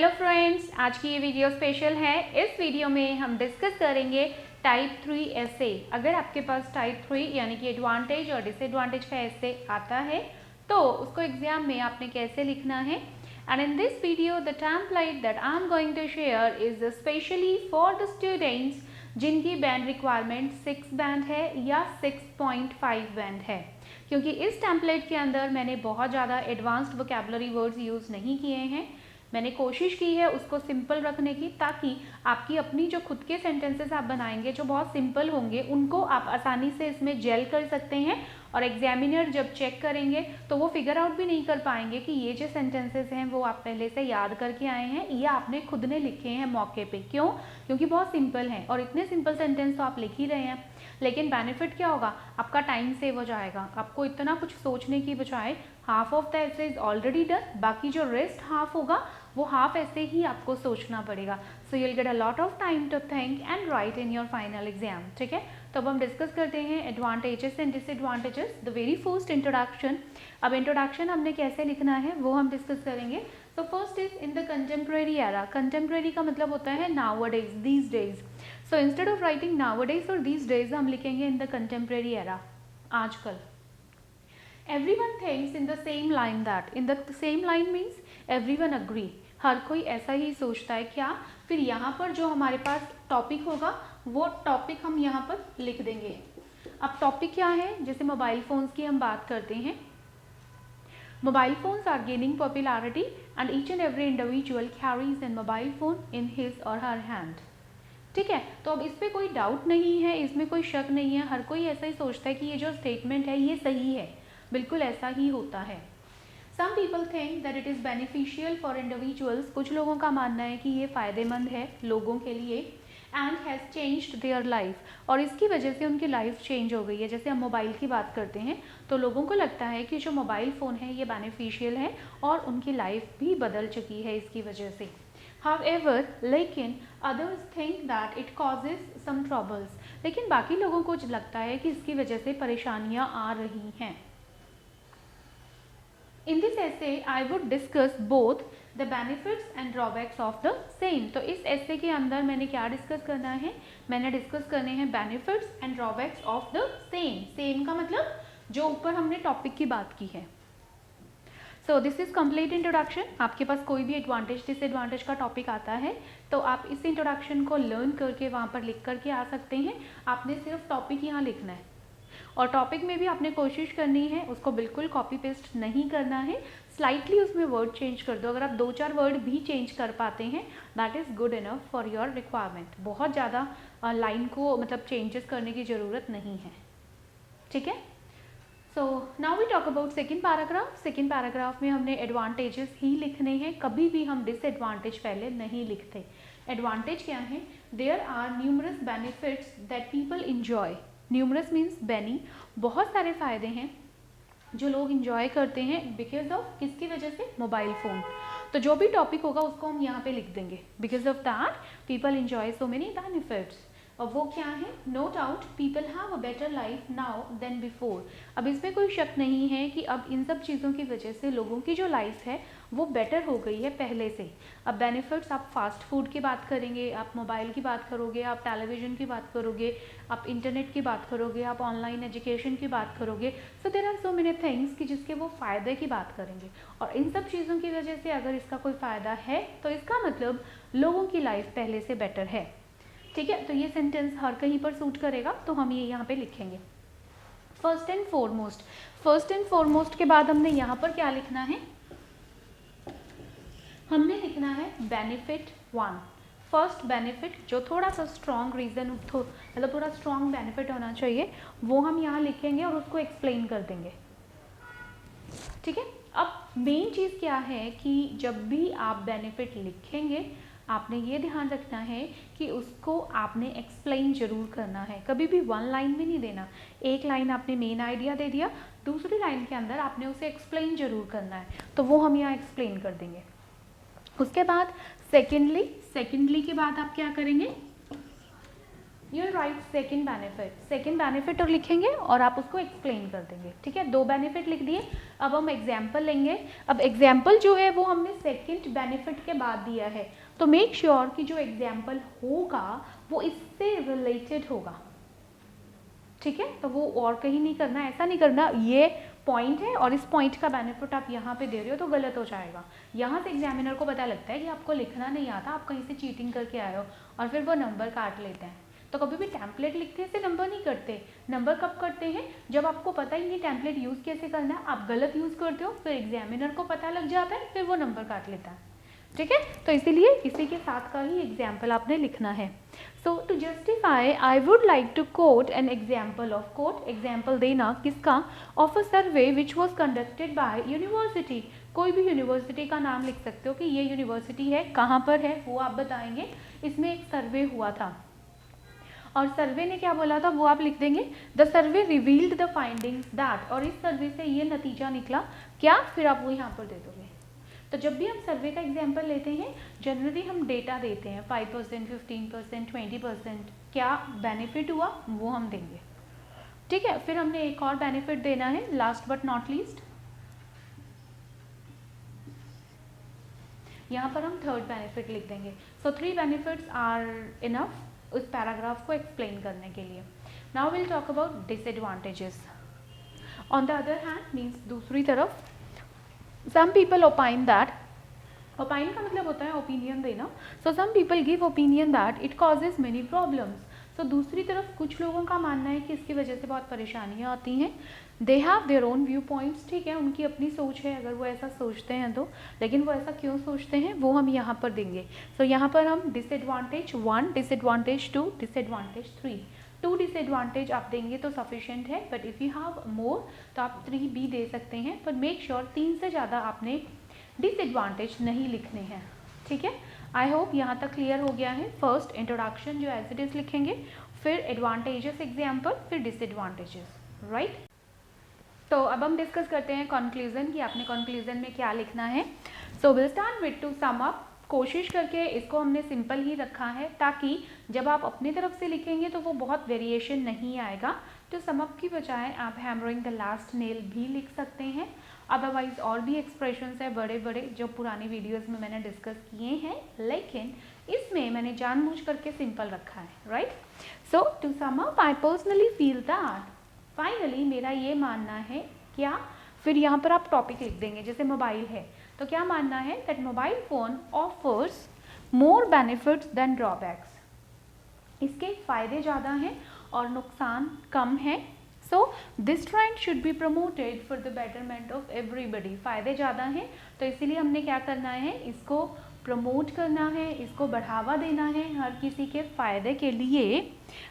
Hello friends, आज की ये वीडियो स्पेशल है। इस वीडियो में हम डिस्कस करेंगे टाइप 3 ऐसे। अगर आपके पास टाइप 3 यानी कि एडवांटेज और डिसएडवांटेज का ऐसे आता है तो उसको एग्जाम में आपने कैसे लिखना है। And in this video the template that I am going to share is specially for the students जिनकी बैंड रिक्वायरमेंट 6 बैंड है या 6.5 बैंड है, क्योंकि इस टेम्पलेट के अंदर मैंने बहुत ज़्यादा एडवांस्ड वोकैबुलरी वर्ड्स यूज़ नहीं किए हैं। मैंने कोशिश की है उसको सिंपल रखने की, ताकि आपकी अपनी जो खुद के सेंटेंसेस आप बनाएंगे जो बहुत सिंपल होंगे उनको आप आसानी से इसमें जेल कर सकते हैं। और एग्जामिनर जब चेक करेंगे तो वो फिगर आउट भी नहीं कर पाएंगे कि ये जो सेंटेंसेस हैं वो आप पहले से याद करके आए हैं या आपने खुद ने लिखे हैं मौके पे। क्यों? क्योंकि बहुत सिंपल हैं और इतने सिंपल सेंटेंस तो आप लिख ही रहे हैं। लेकिन बेनिफिट क्या होगा, आपका टाइम सेव हो जाएगा। आपको इतना कुछ सोचने की बजाय हाफ ऑफ द ऐसे इज ऑलरेडी डन, बाकी जो रेस्ट हाफ होगा वो हाफ ऐसे ही आपको सोचना पड़ेगा। So you will get a lot of time to think and write in your final exam. ठीक है, तो अब हम डिस्कस करते हैं advantages and disadvantages. The very first introduction. अब इंट्रोडक्शन हमने कैसे लिखना है वो हम डिस्कस करेंगे। तो first is in the contemporary era. Contemporary का मतलब होता है nowadays, these days. So instead of writing nowadays और दीज डेज हम लिखेंगे इन द कंटेम्प्रेरी एरा, आजकल। Everyone thinks in the same line that, in the same line means everyone agree, हर कोई ऐसा ही सोचता है। क्या? फिर यहाँ पर जो हमारे पास टॉपिक होगा वो टॉपिक हम यहाँ पर लिख देंगे। अब टॉपिक क्या है? जैसे मोबाइल फोन्स की हम बात करते हैं। Mobile phones are gaining popularity and each and every individual carries an mobile phone in his or her hand. ठीक है, तो अब इस पर कोई डाउट नहीं है, इसमें कोई शक नहीं है। हर कोई ऐसा ही सोचता है कि ये जो स्टेटमेंट है ये सही है, बिल्कुल ऐसा ही होता है। Some people think that it is beneficial for individuals, कुछ लोगों का मानना है कि ये फ़ायदेमंद है लोगों के लिए, and has changed their life, और इसकी वजह से उनकी लाइफ चेंज हो गई है। जैसे हम मोबाइल की बात करते हैं तो लोगों को लगता है कि जो मोबाइल फ़ोन है ये बेनिफिशियल है और उनकी लाइफ भी बदल चुकी है इसकी वजह से। However, लेकिन others think that it causes some troubles, लेकिन बाकी लोगों को लगता है कि इसकी वजह से परेशानियाँ आ रही हैं। In this essay, I would discuss both the benefits and drawbacks of the same. तो इस essay के अंदर मैंने क्या डिस्कस करना है? मैंने डिस्कस करने हैं benefits and drawbacks of the same. Same का मतलब जो ऊपर हमने टॉपिक की बात की है। So this is complete introduction. आपके पास कोई भी एडवांटेज डिसएडवांटेज का टॉपिक आता है तो आप इस इंट्रोडक्शन को लर्न करके वहाँ पर लिख करके आ सकते हैं। आपने सिर्फ टॉपिक यहाँ लिखना है और टॉपिक में भी आपने कोशिश करनी है उसको बिल्कुल कॉपी पेस्ट नहीं करना है, स्लाइटली उसमें वर्ड चेंज कर दो। अगर आप 2-4 वर्ड भी चेंज कर पाते हैं that is good enough for your requirement. बहुत ज़्यादा लाइन को मतलब चेंजेस करने की ज़रूरत नहीं है। ठीक है, so now we talk about second paragraph. Second paragraph में हमने एडवांटेजेस ही लिखने हैं, कभी भी हम डिसएडवांटेज पहले नहीं लिखते। एडवांटेज क्या है? There are numerous benefits that people enjoy. Numerous means बैनी, बहुत सारे फ़ायदे हैं जो लोग इंजॉय करते हैं बिकॉज ऑफ किसकी वजह से? Mobile phone. तो जो भी टॉपिक होगा उसको हम यहाँ पे लिख देंगे, because of that people enjoy so many benefits. और वो क्या है? No doubt people have a better life now than before. अब इसमें कोई शक नहीं है कि अब इन सब चीज़ों की वजह से लोगों की जो लाइफ है वो बेटर हो गई है पहले से। अब बेनिफिट्स, आप फास्ट फूड की बात करेंगे, आप मोबाइल की बात करोगे, आप टेलीविज़न की बात करोगे, आप इंटरनेट की बात करोगे, आप ऑनलाइन एजुकेशन की बात करोगे। So there are so many things कि जिसके वो फ़ायदे की बात करेंगे। और इन सब चीज़ों की वजह से अगर इसका कोई फ़ायदा है तो इसका मतलब लोगों की लाइफ पहले से बेटर है। ठीक है, तो ये सेंटेंस हर कहीं पर सूट करेगा तो हम ये यहाँ पे लिखेंगे। First and foremost. First and foremost के बाद हमने यहाँ पर क्या लिखना है? हमने लिखना है बेनिफिट 1। फर्स्ट बेनिफिट जो थोड़ा सा स्ट्रॉन्ग रीज़न मतलब थोड़ा स्ट्रॉन्ग बेनिफिट होना चाहिए वो हम यहाँ लिखेंगे और उसको एक्सप्लेन कर देंगे। ठीक है, अब मेन चीज़ क्या है कि जब भी आप बेनिफिट लिखेंगे आपने ये ध्यान रखना है कि उसको आपने एक्सप्लेन ज़रूर करना है। कभी भी 1 लाइन में नहीं देना। एक लाइन आपने मेन आइडिया दे दिया, दूसरी लाइन के अंदर आपने उसे एक्सप्लेन ज़रूर करना है, तो वो हम यहाँ एक्सप्लेन कर देंगे। उसके बाद सेकेंडली के बाद आप क्या करेंगे? You will write second benefit और लिखेंगे और आप उसको एक्सप्लेन कर देंगे, ठीक है। 2 बेनिफिट लिख दिए, अब हम एग्जाम्पल लेंगे। अब एग्जाम्पल जो है वो हमने सेकेंड बेनिफिट के बाद दिया है, तो मेक श्योर कि जो एग्जाम्पल होगा वो इससे रिलेटेड होगा, ठीक है। तो वो और कहीं नहीं करना, ऐसा नहीं करना ये पॉइंट है और इस पॉइंट का बेनिफिट आप यहाँ पे दे रहे हो तो गलत हो जाएगा। यहाँ से एग्जामिनर को पता लगता है कि आपको लिखना नहीं आता, आप कहीं से चीटिंग करके आए हो और फिर वो नंबर काट लेते हैं। तो कभी भी टैम्पलेट लिखते से नंबर नहीं करते। नंबर कब करते हैं, जब आपको पता ही नहीं टैम्पलेट यूज़ कैसे करना है, आप गलत यूज़ करते हो, फिर एग्जामिनर को पता लग जाता है, फिर वो नंबर काट लेता है, ठीक है। तो इसीलिए इसी के साथ का ही एग्जाम्पल आपने लिखना है। So to justify I would like to quote an example of, quote example देना किसका, of a survey which was conducted by university. कोई भी यूनिवर्सिटी का नाम लिख सकते हो कि ये यूनिवर्सिटी है, कहाँ पर है वो आप बताएंगे। इसमें एक सर्वे हुआ था और सर्वे ने क्या बोला था वो आप लिख देंगे। The survey revealed the findings that, और इस सर्वे से ये नतीजा निकला क्या, फिर आप वो यहाँ पर दे दोगे। तो जब भी हम सर्वे का एग्जाम्पल लेते हैं जनरली हम डेटा देते हैं 5%, 15%, 20%, क्या बेनिफिट हुआ वो हम देंगे, ठीक है। फिर हमने एक और बेनिफिट देना है, लास्ट बट नॉट लीस्ट। यहाँ पर हम थर्ड बेनिफिट लिख देंगे। सो 3 बेनिफिट्स आर इनफ उस पैराग्राफ को एक्सप्लेन करने के लिए। Now will talk about disadvantages. On the other hand means दूसरी तरफ, some people opine that, opine का मतलब होता है ओपिनियन देना। So some people give opinion that it causes many problems. So दूसरी तरफ कुछ लोगों का मानना है कि इसकी वजह से बहुत परेशानियाँ आती हैं। They have their own view points, ठीक है, उनकी अपनी सोच है अगर वो ऐसा सोचते हैं तो, लेकिन वो ऐसा क्यों सोचते हैं वो हम यहाँ पर देंगे। सो यहाँ पर हम डिसएडवांटेज 1, डिसएडवांटेज 2, डिसएडवांटेज 3, 2 डिसएडवांटेज आप देंगे तो सफिशिएंट है, but if you have more तो आप 3 भी दे सकते हैं, पर मेक श्योर 3 से ज़्यादा आपने डिसएडवांटेज नहीं लिखने हैं, ठीक है। आई होप यहाँ तक क्लियर हो गया है। फर्स्ट इंट्रोडक्शन जो एज इट इज लिखेंगे, फिर एडवांटेजेस एग्जाम्पल, फिर डिसएडवांटेजेस, राइट। तो अब हम डिस्कस करते हैं कंक्लूजन कि आपने कंक्लूजन में क्या लिखना है। So will start with two sum up. कोशिश करके इसको हमने सिंपल ही रखा है ताकि जब आप अपनी तरफ से लिखेंगे तो वो बहुत वेरिएशन नहीं आएगा। तो सम अप की बजाय आप हैमरिंग द लास्ट नेल भी लिख सकते हैं। अदरवाइज और भी एक्सप्रेशंस है बड़े बड़े जो पुरानी वीडियोस में मैंने डिस्कस किए हैं, लेकिन इसमें मैंने जानबूझ करके सिंपल रखा है, right. So to sum up I personally feel that, finally मेरा ये मानना है क्या, फिर यहाँ पर आप टॉपिक लिख देंगे, जैसे मोबाइल है तो क्या मानना है, that mobile phone offers more benefits than drawbacks. इसके फ़ायदे ज़्यादा हैं और नुकसान कम है। So this trend should be promoted for the betterment of everybody. फ़ायदे ज़्यादा हैं तो इसीलिए हमने क्या करना है, इसको प्रमोट करना है, इसको बढ़ावा देना है हर किसी के फ़ायदे के लिए।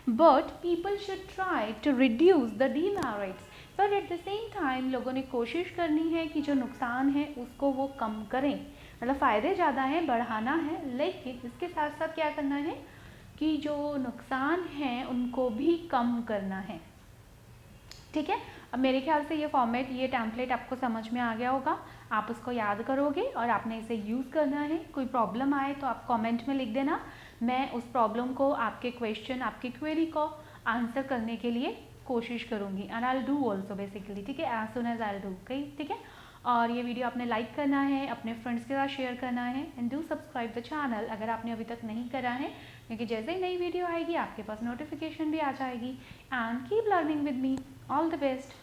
But people should try to reduce the demerits, पर एट द सेम टाइम लोगों ने कोशिश करनी है कि जो नुकसान है उसको वो कम करें। मतलब फ़ायदे ज़्यादा हैं, बढ़ाना है, लेकिन इसके साथ साथ क्या करना है कि जो नुकसान हैं उनको भी कम करना है, ठीक है। अब मेरे ख्याल से ये फॉर्मेट, ये टेम्पलेट आपको समझ में आ गया होगा। आप उसको याद करोगे और आपने इसे यूज़ करना है। कोई प्रॉब्लम आए तो आप कमेंट में लिख देना, मैं उस प्रॉब्लम को, आपके क्वेश्चन, आपकी क्वेरी को आंसर करने के लिए कोशिश करूँगी। And I will do also basically, ठीक है, as soon as I will do, ठीक है। और ये वीडियो आपने लाइक करना है, अपने फ्रेंड्स के साथ शेयर करना है, and do subscribe the channel अगर आपने अभी तक नहीं करा है, क्योंकि जैसे ही नई वीडियो आएगी आपके पास नोटिफिकेशन भी आ जाएगी। And keep learning with me. All the best.